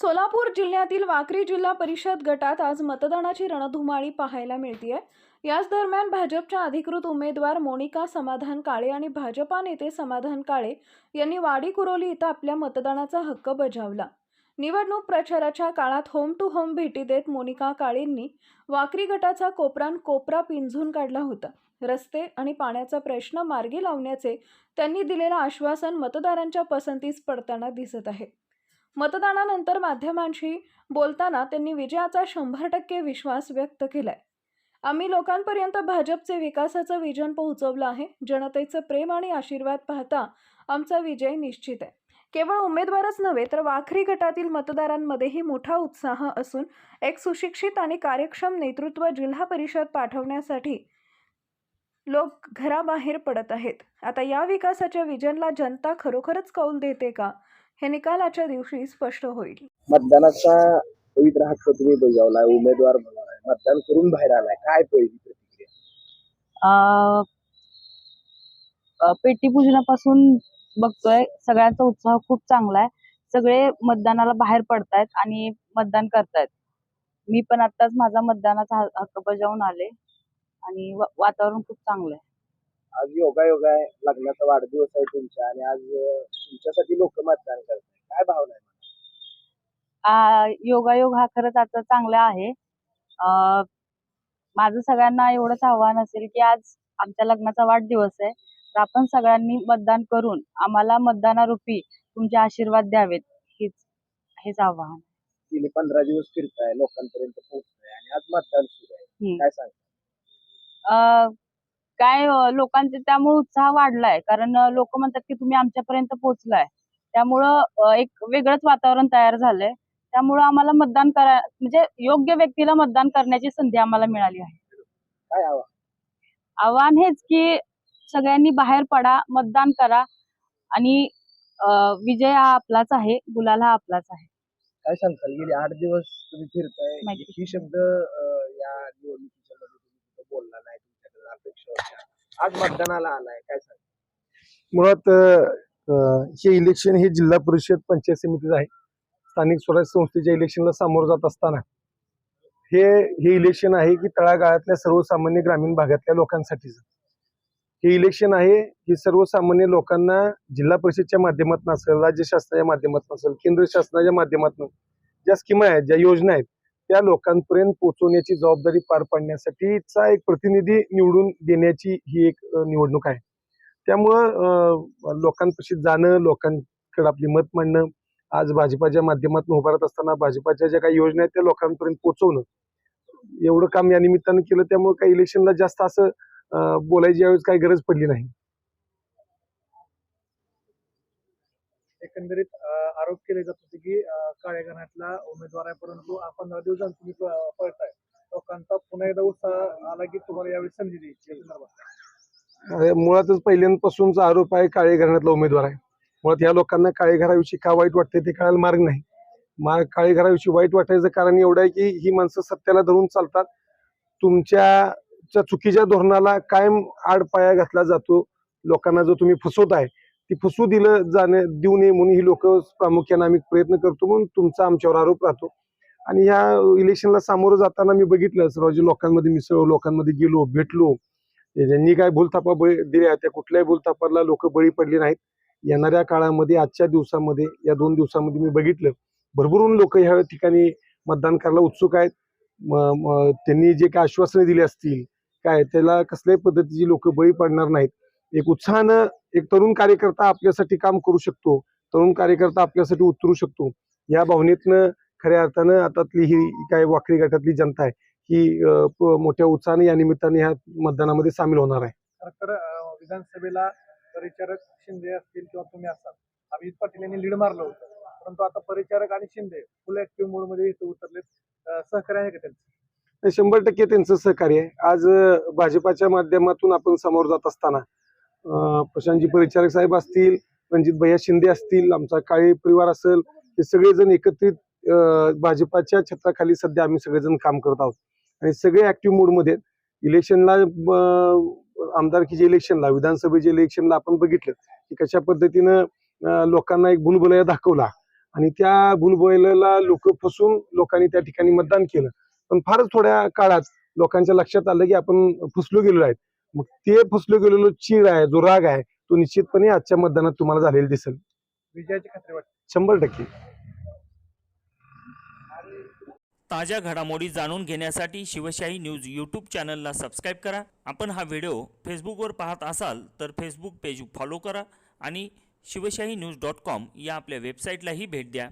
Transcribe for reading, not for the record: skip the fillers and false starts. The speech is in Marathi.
सोलापूर जिल्ह्यातील वाकरी जिल्हा परिषद गटात आज मतदानाची रणधुमाळी पाहायला मिळतेय। याच दरम्यान भाजपच्या अधिकृत उमेदवार मोनिका समाधान काळे आणि भाजपा नेते समाधान काळे यांनी वाडी कुरोली इथं आपल्या मतदानाचा हक्क बजावला। निवडणूक प्रचाराच्या काळात होम टू होम भेटी देत मोनिका काळेंनी वाकरी गटाचा कोपरान कोपरा पिंजून काढला होता। रस्ते आणि पाण्याचा प्रश्न मार्गी लावण्याचे त्यांनी दिलेलं आश्वासन मतदारांच्या पसंतीस पडताना दिसत आहे। मतदानानंतर माध्यमांशी बोलताना त्यांनी विजयाचा 100% विश्वास व्यक्त केलाय। आम्ही लोकांपर्यंत भाजपचे विकासाचं विजन पोहोचवलं आहे। जनतेचं प्रेम आणि आशीर्वाद पाहता आमचा विजय निश्चित आहे। केवळ उमेदवारच नव्हे तर वाखरी गटातील मतदारांमध्येही मोठा उत्साह असून एक सुशिक्षित आणि कार्यक्षम नेतृत्व जिल्हा परिषद पाठवण्यासाठी लोक घराबाहेर पडत आहेत। आता या विकासाच्या विजनला जनता खरोखरच कौल देते का, हे निकालाच्या दिवशी स्पष्ट होईल। मतदानाचा पवित्र हक्क तुम्ही बजावलाय, उमेदवार बनवलाय, मतदान करून बाहेर आलाय, काय पहिली प्रतिक्रिया? पेटी पूजनापासून बघतोय सगळ्यांचा उत्साह खूप चांगला आहे। सगळे मतदानाला बाहेर पडतायत आणि मतदान करतायत। मी पण आताच माझा मतदानाचा हक्क बजावून आले आणि वातावरण खूप चांगलं आहे। आज योगायोग आहे, लग्नाचा वाढदिवस आहे तुमचा आणि आज तुमच्यासाठी लोक मतदान करतात, काय भावना आहे? योगायोग हा खरंच आता चांगला आहे। माझं सगळ्यांना एवढंच आव्हान असेल की आज आमच्या लग्नाचा वाढदिवस आहे, तर आपण सगळ्यांनी मतदान करून आम्हाला मतदानारूपी तुमचे आशीर्वाद द्यावेत, हेच आव्हान। गेली 15 दिवस फिरताय, लोकांपर्यंत पोहोचताय आणि आज मतदान सुरू आहे, काय सांगता? काय लोकांचे त्यामुळे उत्साह वाढलाय, कारण लोक म्हणतात की तुम्ही आमच्यापर्यंत पोहोचलाय, त्यामुळं एक वेगळंच वातावरण तयार झालंय। त्यामुळं आम्हाला मतदान म्हणजे योग्य व्यक्तीला मतदान करण्याची संधी आम्हाला मिळाली आहे। काय आव्हान हेच की सगळ्यांनी बाहेर पडा, मतदान करा आणि विजय हा आपलाच आहे, गुलाल हा आपलाच आहे। काय सांगताल? गेली 8 दिवस तुम्ही फिरताय, ही शब्द या निवडणुकीच्या मध्ये तुम्ही बोलला नाही, तुमच्याकडे अपेक्षा होत्या, आज मतदानाला आलाय, काय सांगता? मुळात हे इलेक्शन हे जिल्हा परिषद पंचायत समितीचं आहे। स्थानिक स्वराज्य संस्थेच्या इलेक्शनला सामोरं जात असताना हे इलेक्शन आहे की तळागाळातल्या सर्वसामान्य ग्रामीण भागातल्या लोकांसाठीचं हे इलेक्शन आहे की सर्वसामान्य लोकांना जिल्हा परिषदच्या माध्यमातून असेल, राज्य शासनाच्या माध्यमातून असेल, केंद्र शासनाच्या माध्यमातून ज्या स्कीमा आहेत, ज्या योजना आहेत, त्या लोकांपर्यंत पोहोचवण्याची जबाबदारी पार पाडण्यासाठीचा एक प्रतिनिधी निवडून देण्याची ही एक निवडणूक आहे। त्यामुळं लोकांपाशी जाणं, लोकांकडे आपली मत मांडणं, आज भाजपाच्या माध्यमातून उभारत असताना भाजपाच्या ज्या काही योजना आहेत त्या लोकांपर्यंत पोहोचवणं, एवढं काम या निमित्तानं केलं। त्यामुळे काही इलेक्शनला जास्त असं बोलायची यावेळेस काही गरज पडली नाही। एकंदरीत आरोप केले जात होते की काळ्या घराण्यातला उमेदवार आहे, परंतु 15 दिवसांत तुम्ही पळताय, लोकांचा पुन्हा एकदा उत्साह आला की तुम्हाला यावेळी संधी द्यायची। मुळातच पहिल्यांपासूनचा आरोप आहे काळे घराण्यातला उमेदवार आहे। मुळात या लोकांना काळे घराविषयी का वाईट वाटते ते कळायला मार्ग नाही। काळे घराविषयी वाईट वाटायचं कारण एवढं आहे की ही माणसं सत्याला धरून चालतात। तुमच्या चुकीच्या धोरणाला कायम आडपाया घातला जातो। लोकांना जो तुम्ही फसवताय ती फसवू देऊ नये म्हणून ही लोक प्रामुख्याने आम्ही प्रयत्न करतो, म्हणून तुमचा आमच्यावर आरोप राहतो। आणि ह्या इलेक्शनला सामोरं जाताना मी बघितलं, सर्व लोकांमध्ये मिसळलो, लोकांमध्ये गेलो, भेटलो, ज्यांनी काय भूलथापा दिल्या त्या कुठल्याही भूलथापाला लोक बळी पडली नाहीत। येणाऱ्या काळामध्ये, आजच्या दिवसामध्ये, या 2 दिवसामध्ये मी बघितलं भरभरून लोक ह्या ठिकाणी मतदान करायला उत्सुक आहेत। त्यांनी जे काय आश्वासने दिली असतील काय त्याला कसल्याही पद्धतीची लोक बळी पडणार नाहीत। एक उत्साहानं एक तरुण कार्यकर्ता आपल्यासाठी काम करू शकतो, तरुण कार्यकर्ता आपल्यासाठी उतरू शकतो, या भावनेतनं खऱ्या अर्थानं आतातली ही काय वाकरी गटातली जनता आहे ही मोठ्या उत्साहाने या निमित्ताने ह्या मतदानामध्ये सामील होणार आहे। तर विधानसभेला परिचारक शिंदे असतील किंवा तुम्ही असाल, अभिजित पाटील यांनी लीड मारलं होतं, परंतु आता परिचारक आणि शिंदे फुल ऍक्टिव्ह मोड मध्ये इथे उतरलेत, सहकार्य आहे का त्यांचं? 100% त्यांचं सहकार्य आहे। आज भाजपाच्या माध्यमातून आपण समोर जात असताना प्रशांतजी परिचारक साहेब असतील, रणजित भैया शिंदे असतील, आमचा काळे परिवार असेल, हे सगळेजण एकत्रित भाजपाच्या छत्राखाली सध्या आम्ही सगळेजण काम करत आहोत आणि सगळे ऍक्टिव्ह मोडमध्ये इलेक्शनला, आमदारकीच्या इलेक्शनला, विधानसभेच्या इलेक्शनला आपण बघितलं की कशा पद्धतीनं लोकांना एक भूलभुलैया दाखवला आणि त्या भूलबोयलेला लोक फसून लोकांनी त्या ठिकाणी मतदान केलं. पण फारच थोड्या काळात लोकांच्या लक्षात आलं की आपण फसलो गेलेलो आहेत. मग ते फसलो गेलेलो चीड आहे, जो राग आहे, तो निश्चितपणे आजच्या मतदानात तुम्हाला झालेला दिसेल. विजयाची खात्री वाटते. 100%. ताज्या घडामोडी जाणून घेण्यासाठी शिवशाही न्यूज यूट्यूब चॅनलला सबस्क्राईब करा. आपण हा व्हिडिओ फेसबुकवर पाहत असाल तर फेसबुक पेज फॉलो करा आणि शिवशाही न्यूज.com या आपल्या वेबसाईटलाही भेट द्या.